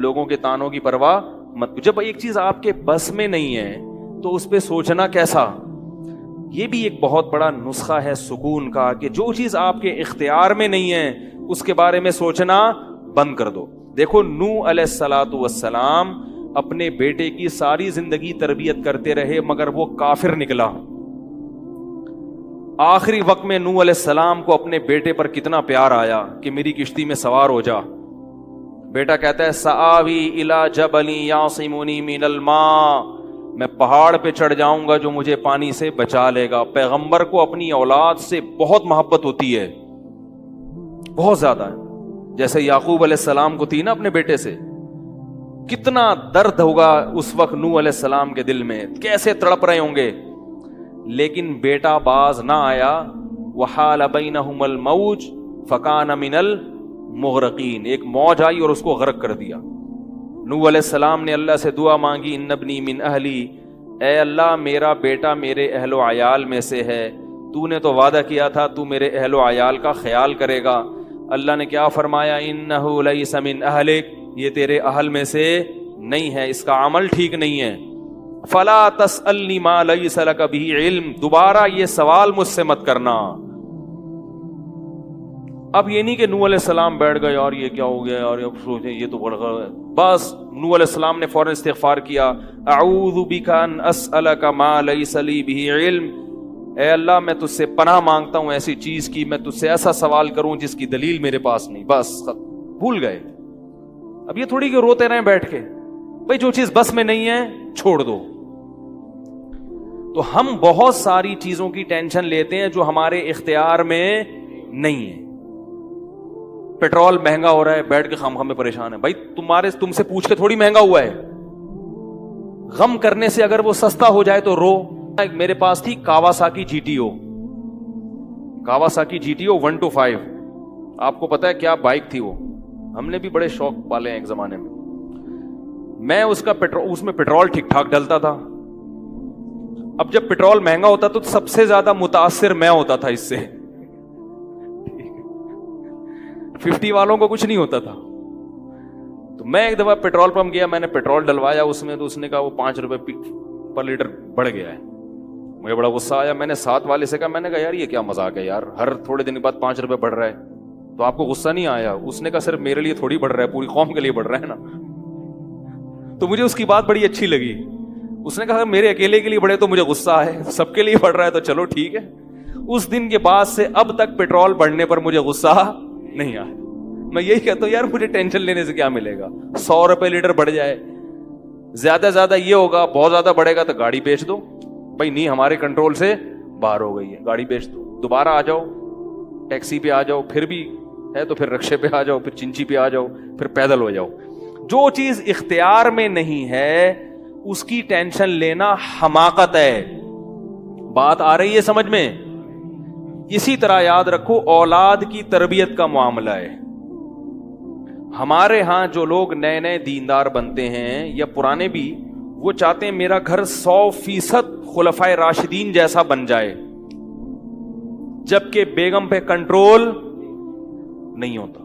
لوگوں کے تانوں کی پرواہ مت. جب ایک چیز آپ کے بس میں نہیں ہے تو اس پہ سوچنا کیسا. یہ بھی ایک بہت بڑا نسخہ ہے سکون کا کہ جو چیز آپ کے اختیار میں نہیں ہے اس کے بارے میں سوچنا بند کر دو. دیکھو نوح علیہ الصلوۃ والسلام اپنے بیٹے کی ساری زندگی تربیت کرتے رہے مگر وہ کافر نکلا. آخری وقت میں نوح علیہ السلام کو اپنے بیٹے پر کتنا پیار آیا کہ میری کشتی میں سوار ہو جا. بیٹا کہتا ہے سآوی الی جبل یعصمنی من الماء, میں پہاڑ پہ چڑھ جاؤں گا جو مجھے پانی سے بچا لے گا. پیغمبر کو اپنی اولاد سے بہت محبت ہوتی ہے, بہت زیادہ ہے. جیسے یعقوب علیہ السلام کو تھی نا اپنے بیٹے سے. کتنا درد ہوگا اس وقت نوح علیہ السلام کے دل میں, کیسے تڑپ رہے ہوں گے. لیکن بیٹا باز نہ آیا. وحال بینہم الموج فکان من المغرقین, ایک موج آئی اور اس کو غرق کر دیا. نوح علیہ السلام نے اللہ سے دعا مانگی ان ابنی من اہلی, اے اللہ میرا بیٹا میرے اہل و عیال میں سے ہے, تو نے تو وعدہ کیا تھا تو میرے اہل و عیال کا خیال کرے گا. اللہ نے کیا فرمایا انہ لیس من اہلک, یہ تیرے اہل میں سے نہیں ہے, اس کا عمل ٹھیک نہیں ہے. فلا تسألنی ما لیس لک بہ علم, دوبارہ یہ سوال مجھ سے مت کرنا. اب یہ نہیں کہ نوح علیہ السلام بیٹھ گئے اور یہ کیا ہو گیا اور اب سوچیں یہ تو بڑھ گیا. بس نوح علیہ السلام نے فوراً استغفار کیا. اعوذ بک ان اسألک ما لیس لی بہ علم, اے اللہ میں تجھ سے پناہ مانگتا ہوں ایسی چیز کی, میں تجھ سے ایسا سوال کروں جس کی دلیل میرے پاس نہیں. بس بھول گئے. اب یہ تھوڑی کہ روتے رہیں بیٹھ کے, بھئی جو چیز بس میں نہیں ہے چھوڑ دو. تو ہم بہت ساری چیزوں کی ٹینشن لیتے ہیں جو ہمارے اختیار میں نہیں ہے. پیٹرول مہنگا ہو رہا ہے, بیٹھ کے خام میں پریشان ہے. بھائی تم سے پوچھ کے تھوڑی مہنگا ہوا ہے. غم کرنے سے اگر وہ سستا ہو جائے تو رو. میرے پاس تھی Kawasaki G T O, Kawasaki G T O 125. آپ کو پتا ہے کیا بائک تھی وہ, ہم نے بھی بڑے شوق پالے ہیں ایک زمانے میں. میں اس میں پیٹرول ٹھیک ٹھاک ڈلتا تھا. اب جب پیٹرول مہنگا ہوتا تو سب سے زیادہ متاثر میں ہوتا تھا اس سے. 50 والوں کو کچھ نہیں ہوتا تھا. تو میں ایک دفعہ پیٹرول پمپ گیا, میں نے پیٹرول ڈلوایا اس میں, تو اس نے کہا وہ 5 روپے پر لیٹر بڑھ گیا ہے. مجھے بڑا غصہ آیا. میں نے ساتھ والے سے کہا, میں نے کہا یار یہ کیا مذاق ہے یار, ہر تھوڑے دن کے بعد 5 روپے بڑھ رہا ہے, تو آپ کو غصہ نہیں آیا؟ اس نے کہا صرف میرے لیے تھوڑی بڑھ رہا ہے, پوری قوم کے لیے بڑھ رہا ہے نا. تو مجھے اس کی بات بڑی اچھی لگی. اس نے کہا میرے اکیلے کے لیے بڑھے تو مجھے غصہ ہے, سب کے لیے بڑھ رہا ہے تو چلو ٹھیک ہے. اس دن کے بعد سے اب تک پیٹرول بڑھنے پر مجھے غصہ نہیں آیا. میں یہی کہتا ہوں یار مجھے ٹینشن لینے سے کیا ملے گا. 100 روپے لیٹر بڑھ جائے, زیادہ زیادہ یہ ہوگا, بہت زیادہ بڑھے گا تو گاڑی بیچ دو. بھائی نہیں ہمارے کنٹرول سے باہر ہو گئی ہے, گاڑی بیچ دو, دوبارہ آ جاؤ, ٹیکسی پہ آ جاؤ, پھر بھی ہے تو پھر رکشے پہ آ جاؤ, پھر چنچی پہ آ جاؤ, پھر پیدل ہو جاؤ. جو چیز اختیار میں نہیں ہے اس کی ٹینشن لینا حماقت ہے. بات آ رہی ہے سمجھ میں؟ اسی طرح یاد رکھو اولاد کی تربیت کا معاملہ ہے. ہمارے ہاں جو لوگ نئے نئے دیندار بنتے ہیں یا پرانے بھی, وہ چاہتے ہیں میرا گھر 100% خلفائے راشدین جیسا بن جائے, جبکہ بیگم پہ کنٹرول نہیں ہوتا,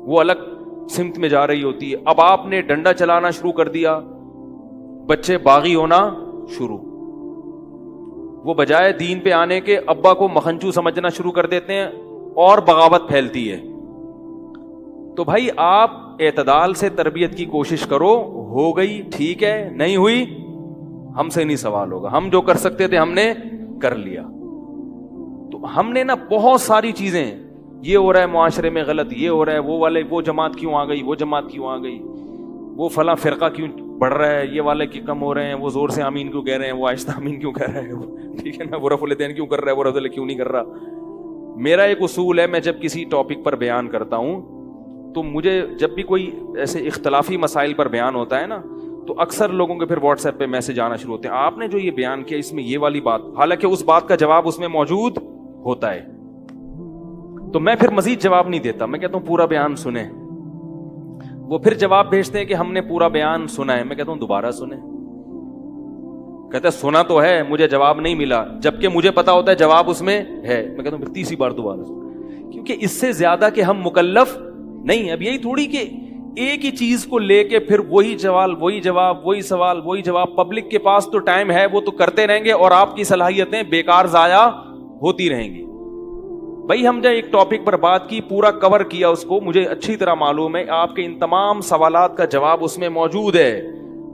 وہ الگ سمت میں جا رہی ہوتی ہے. اب آپ نے ڈنڈا چلانا شروع کر دیا, بچے باغی ہونا شروع. وہ بجائے دین پہ آنے کے ابا کو مکھنچو سمجھنا شروع کر دیتے ہیں اور بغاوت پھیلتی ہے. تو بھائی آپ اعتدال سے تربیت کی کوشش کرو. ہو گئی ٹھیک ہے, نہیں ہوئی ہم سے نہیں سوال ہوگا, ہم جو کر سکتے تھے ہم نے کر لیا. تو ہم نے نا بہت ساری چیزیں, یہ ہو رہا ہے معاشرے میں غلط, یہ ہو رہا ہے, وہ والے وہ جماعت کیوں آ گئی, وہ جماعت کیوں آ گئی, وہ فلاں فرقہ کیوں بڑھ رہا ہے, یہ والے کی کم ہو رہے ہیں, وہ زور سے آمین کیوں کہہ رہے ہیں, وہ آہستہ آمین کیوں کہہ رہے ہیں, ٹھیک ہے نا, وہ رفع الیدین کیوں کر رہا ہے, وہ رفع کیوں نہیں کر رہا. میرا ایک اصول ہے, میں جب کسی ٹاپک پر بیان کرتا ہوں تو مجھے جب بھی کوئی ایسے اختلافی مسائل پر بیان ہوتا ہے نا, تو اکثر لوگوں کے پھر واٹس ایپ پہ میسج آنا شروع ہوتے ہیں, آپ نے جو یہ بیان کیا اس میں یہ والی بات, حالانکہ اس بات کا جواب اس میں موجود ہوتا ہے. تو میں پھر مزید جواب نہیں دیتا, میں کہتا ہوں پورا بیان سنیں. وہ پھر جواب بھیجتے ہیں کہ ہم نے پورا بیان سنا ہے. میں کہتا ہوں دوبارہ سنیں. کہتا ہے سنا تو ہے, مجھے جواب نہیں ملا, جبکہ مجھے پتا ہوتا ہے جواب اس میں ہے. میں کہتا ہوں پھر تیسری بار دوبارہ سنیں, کیونکہ اس سے زیادہ کہ ہم مکلف نہیں. اب یہی تھوڑی کہ ایک ہی چیز کو لے کے پھر وہی سوال وہی جواب وہی سوال وہی جواب. پبلک کے پاس تو ٹائم ہے, وہ تو کرتے رہیں گے اور آپ کی صلاحیتیں بیکار ضائع ہوتی رہیں گی. بھائی ہم نے ایک ٹاپک پر بات کی, پورا کور کیا اس کو, مجھے اچھی طرح معلوم ہے آپ کے ان تمام سوالات کا جواب اس میں موجود ہے.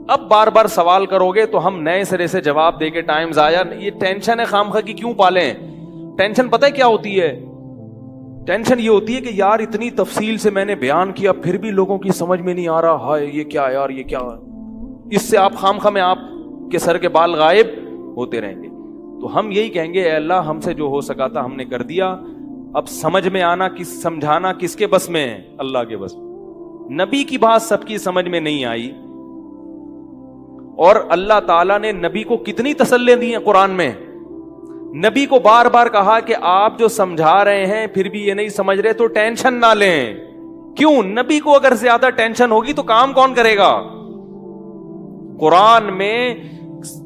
اب بار بار سوال کرو گے تو ہم نئے سرے سے جواب دے کے ٹائم ضائع, یہ ٹینشن ہے خامخواہ کی کیوں پالیں؟ ٹینشن پتہ ہے کیا ہوتی ہے؟ ٹینشن یہ ہوتی ہے کہ یار اتنی تفصیل سے میں نے بیان کیا پھر بھی لوگوں کی سمجھ میں نہیں آ رہا, ہائے یہ کیا یار, یہ کیا. اس سے آپ خامخواہ میں آپ کے سر کے بال غائب ہوتے رہیں گے. تو ہم یہی کہیں گے اے اللہ ہم سے جو ہو سکا تھا ہم نے کر دیا, اب سمجھ میں آنا سمجھانا کس کے بس میں ہے؟ اللہ کے بس. نبی کی بات سب کی سمجھ میں نہیں آئی, اور اللہ تعالیٰ نے نبی کو کتنی تسلیاں دی ہیں قرآن میں. نبی کو بار بار کہا کہ آپ جو سمجھا رہے ہیں پھر بھی یہ نہیں سمجھ رہے تو ٹینشن نہ لیں. کیوں؟ نبی کو اگر زیادہ ٹینشن ہوگی تو کام کون کرے گا؟ قرآن میں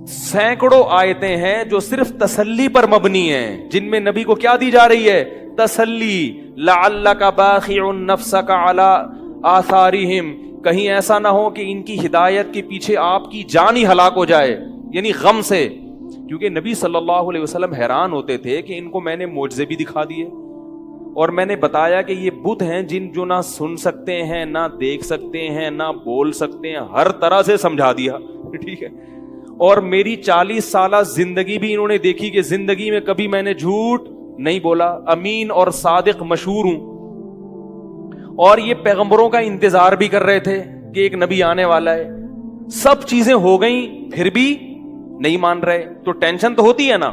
سینکڑوں آیتیں ہیں جو صرف تسلی پر مبنی ہیں, جن میں نبی کو کیا دی جا رہی ہے؟ تسلی. لعلک باخع نفسک علی آثارہم, کہیں ایسا نہ ہو کہ ان کی ہدایت کے پیچھے آپ کی جان ہی ہلاک ہو جائے, یعنی غم سے. کیونکہ نبی صلی اللہ علیہ وسلم حیران ہوتے تھے کہ ان کو میں نے معجزے بھی دکھا دیے اور میں نے بتایا کہ یہ بت ہیں جن جو نہ سن سکتے ہیں, نہ دیکھ سکتے ہیں, نہ بول سکتے ہیں, ہر طرح سے سمجھا دیا. ٹھیک ہے, اور میری 40 سالہ زندگی بھی انہوں نے دیکھی کہ زندگی میں کبھی میں نے جھوٹ نہیں بولا, امین اور صادق مشہور ہوں. اور یہ پیغمبروں کا انتظار بھی کر رہے تھے کہ ایک نبی آنے والا ہے. سب چیزیں ہو گئیں پھر بھی نہیں مان رہے, تو ٹینشن تو ہوتی ہے نا.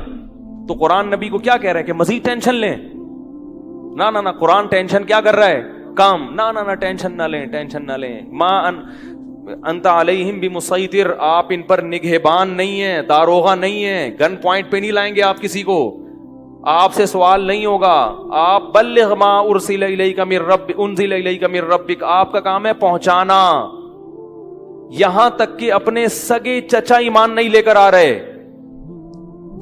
تو قرآن نبی کو کیا کہہ رہا ہے کہ مزید ٹینشن لیں؟ نہ قرآن ٹینشن کیا کر رہا ہے؟ کام. نہ ٹینشن نہ لیں, ٹینشن نہ لیں. ما انت علیہم بمسیطر, آپ ان پر نگہبان نہیں ہیں, داروغہ نہیں ہیں, گن پوائنٹ پہ نہیں لائیں گے آپ کسی کو, آپ سے سوال نہیں ہوگا. آپ بلغ ما ارسل الیک من رب انزل الیک من ربک, آپ کا کام ہے پہنچانا. یہاں تک کہ اپنے سگے چچا ایمان نہیں لے کر آ رہے,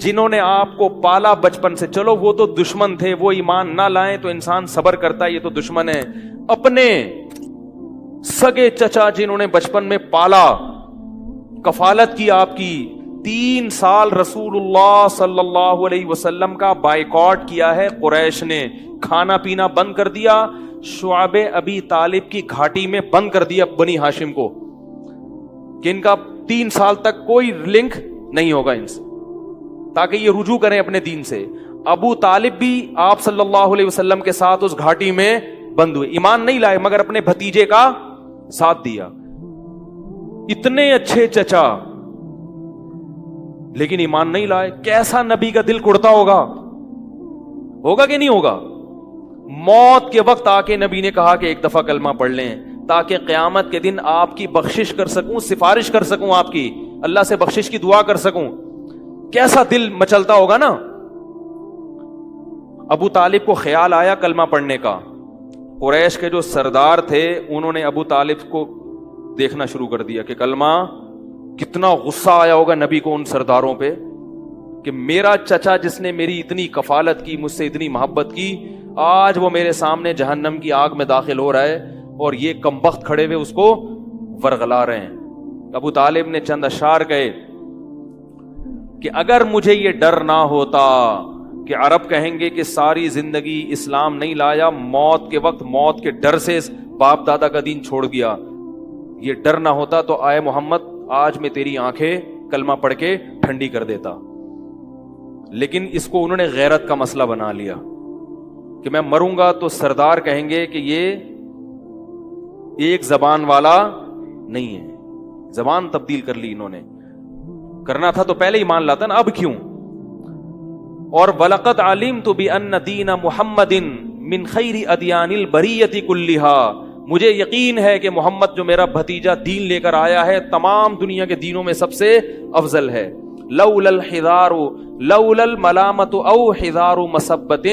جنہوں نے آپ کو پالا بچپن سے. چلو وہ تو دشمن تھے, وہ ایمان نہ لائیں تو انسان صبر کرتا ہے, یہ تو دشمن ہے. اپنے سگے چچا جنہوں نے بچپن میں پالا, کفالت کی آپ کی, 3 سال رسول اللہ صلی اللہ علیہ وسلم کا بائیکاٹ کیا ہے قریش نے, کھانا پینا بند کر دیا, شعب ابی طالب کی گھاٹی میں بند کر دیا بنی ہاشم کو, کہ ان کا 3 سال تک کوئی لنک نہیں ہوگا ان سے, تاکہ یہ رجوع کریں اپنے دین سے. ابو طالب بھی آپ صلی اللہ علیہ وسلم کے ساتھ اس گھاٹی میں بند ہوئے, ایمان نہیں لائے مگر اپنے بھتیجے کا ساتھ دیا. اتنے اچھے چچا لیکن ایمان نہیں لائے. کیسا نبی کا دل کڑتا ہوگا کہ نہیں ہوگا؟ موت کے وقت آ کے نبی نے کہا کہ ایک دفعہ کلمہ پڑھ لیں تاکہ قیامت کے دن آپ کی بخشش کر سکوں, سفارش کر سکوں, آپ کی اللہ سے بخشش کی دعا کر سکوں. کیسا دل مچلتا ہوگا نا. ابو طالب کو خیال آیا کلمہ پڑھنے کا. قریش کے جو سردار تھے انہوں نے ابو طالب کو دیکھنا شروع کر دیا کہ کلمہ, کتنا غصہ آیا ہوگا نبی کو ان سرداروں پہ کہ میرا چچا جس نے میری اتنی کفالت کی, مجھ سے اتنی محبت کی, آج وہ میرے سامنے جہنم کی آگ میں داخل ہو رہا ہے اور یہ کمبخت کھڑے ہوئے اس کو ورغلا رہے ہیں. ابو طالب نے چند اشعار کہے کہ اگر مجھے یہ ڈر نہ ہوتا کہ عرب کہیں گے کہ ساری زندگی اسلام نہیں لایا, موت کے وقت موت کے ڈر سے باپ دادا کا دین چھوڑ دیا, یہ ڈر نہ ہوتا تو آئے محمد آج میں تیری آنکھیں کلمہ پڑھ کے ٹھنڈی کر دیتا. لیکن اس کو انہوں نے غیرت کا مسئلہ بنا لیا کہ میں مروں گا تو سردار کہیں گے کہ یہ ایک زبان والا نہیں ہے. زبان تبدیل کر لی انہوں نے, کرنا تھا تو پہلے ہی مان لاتا نا, اب کیوں. اور وَلَقَدْ عَلِمْتُ بِأَنَّ دِينَ مُحَمَّدٍ مِّن خَيْرِ أَدْيَانِ الْبَرِيَّةِ كُلِّهَا, مجھے یقین ہے کہ محمد جو میرا بھتیجا دین لے کر آیا ہے تمام دنیا کے دینوں میں سب سے افضل ہے. لولا الحذار لولا الملامت او حذار مسبت,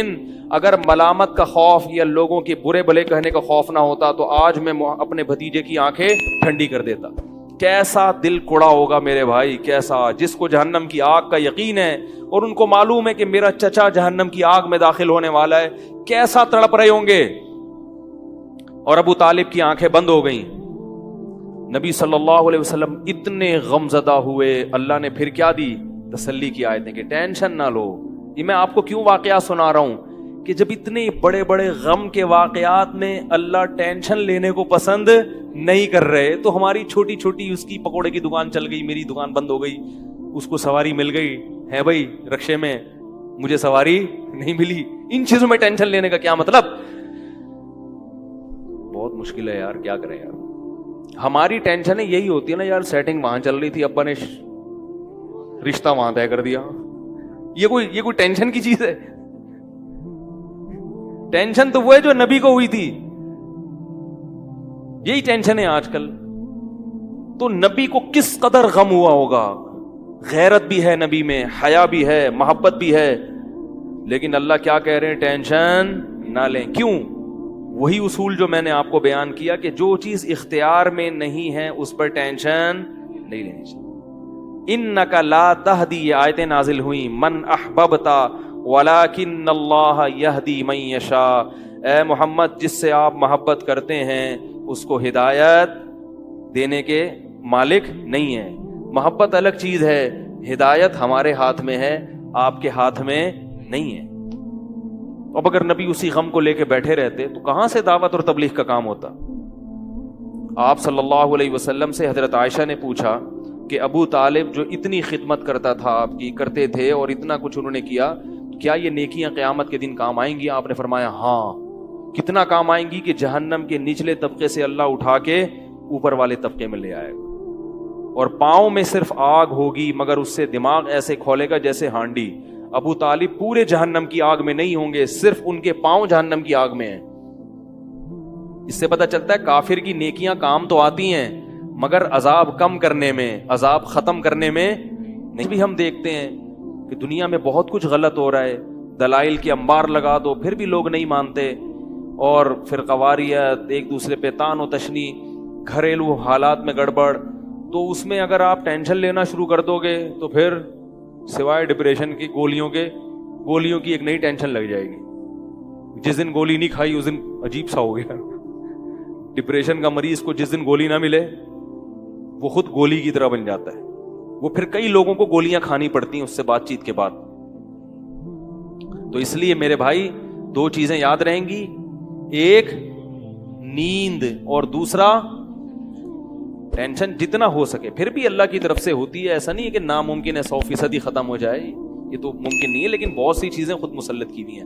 اگر ملامت کا خوف یا لوگوں کے برے بھلے کہنے کا خوف نہ ہوتا تو آج میں اپنے بھتیجے کی آنکھیں ٹھنڈی کر دیتا. کیسا دل کڑا ہوگا میرے بھائی, کیسا, جس کو جہنم کی آگ کا یقین ہے اور ان کو معلوم ہے کہ میرا چچا جہنم کی آگ میں داخل ہونے والا ہے, کیسا تڑپ رہے ہوں گے. اور ابو طالب کی آنکھیں بند ہو گئیں. نبی صلی اللہ علیہ وسلم اتنے غمزدہ ہوئے. اللہ نے پھر کیا دی؟ تسلی کی آیتیں کہ ٹینشن نہ لو. یہ میں آپ کو کیوں واقعات سنا رہا ہوں کہ جب اتنے بڑے بڑے غم کے واقعات میں اللہ ٹینشن لینے کو پسند نہیں کر رہے, تو ہماری چھوٹی چھوٹی, اس کی پکوڑے کی دکان چل گئی, میری دکان بند ہو گئی, اس کو سواری مل گئی ہے بھائی رکشے میں, مجھے سواری نہیں ملی, ان چیزوں میں ٹینشن لینے کا کیا مطلب؟ بہت مشکل ہے یار, کیا کریں یار. ہماری ٹینشن یہی ہوتی ہے نا یار, سیٹنگ وہاں چل رہی تھی, ابا نے رشتہ وہاں طے کر دیا. یہ کوئی ٹینشن کی چیز ہے؟ ٹینشن تو وہ ہے جو نبی کو ہوئی تھی. یہی ٹینشن ہے آج کل. تو نبی کو کس قدر غم ہوا ہوگا. غیرت بھی ہے نبی میں, حیا بھی ہے, محبت بھی ہے, لیکن اللہ کیا کہہ رہے ہیں؟ ٹینشن نہ لیں. کیوں؟ وہی اصول جو میں نے آپ کو بیان کیا کہ جو چیز اختیار میں نہیں ہے اس پر ٹینشن نہیں لینی چاہیے. انک لا تہدی, یہ آیتیں نازل ہوئیں, من احببتا ولکن اللہ یہدی من یشاء. اے محمد, جس سے آپ محبت کرتے ہیں اس کو ہدایت دینے کے مالک نہیں ہے. محبت الگ چیز ہے, ہدایت ہمارے ہاتھ میں ہے, آپ کے ہاتھ میں نہیں ہے. اب اگر نبی اسی غم کو لے کے بیٹھے رہتے تو کہاں سے دعوت اور تبلیغ کا کام ہوتا؟ آپ صلی اللہ علیہ وسلم سے حضرت عائشہ نے پوچھا کہ ابو طالب جو اتنی خدمت کرتا تھا, آپ کی کرتے تھے, اور اتنا کچھ انہوں نے کیا, کیا یہ نیکیاں قیامت کے دن کام آئیں گی؟ آپ نے فرمایا ہاں. کتنا کام آئیں گی کہ جہنم کے نچلے طبقے سے اللہ اٹھا کے اوپر والے طبقے میں لے آئے گا, اور پاؤں میں صرف آگ ہوگی مگر اس سے دماغ ایسے کھولے گا جیسے ہانڈی. ابو طالب پورے جہنم کی آگ میں نہیں ہوں گے, صرف ان کے پاؤں جہنم کی آگ میں ہیں. اس سے پتہ چلتا ہے کافر کی نیکیاں کام تو آتی ہیں مگر عذاب کم کرنے میں, عذاب ختم کرنے میں نہیں. بھی ہم دیکھتے ہیں کہ دنیا میں بہت کچھ غلط ہو رہا ہے, دلائل کے انبار لگا دو پھر بھی لوگ نہیں مانتے, اور فرقواریت, ایک دوسرے پہ تان و تشنی, گھریلو حالات میں گڑبڑ. تو اس میں اگر آپ ٹینشن لینا شروع کر دو گے تو پھر سوائے ڈپریشن کی گولیوں کی ایک نئی ٹینشن لگ جائے گی. جس دن گولی نہیں کھائی اس دن عجیب سا ہو گیا. ڈپریشن کا مریض کو جس دن گولی نہ ملے وہ خود گولی کی طرح بن جاتا ہے, وہ پھر کئی لوگوں کو گولیاں کھانی پڑتی ہیں اس سے بات چیت کے بعد. تو اس لیے میرے بھائی دو چیزیں یاد رہیں گی, ایک نیند اور دوسرا ٹینشن. جتنا ہو سکے, پھر بھی اللہ کی طرف سے ہوتی ہے, ایسا نہیں ہے کہ ناممکن ہے 100% ہی ختم ہو جائے, یہ تو ممکن نہیں ہے, لیکن بہت سی چیزیں خود مسلط کی ہوئی ہیں.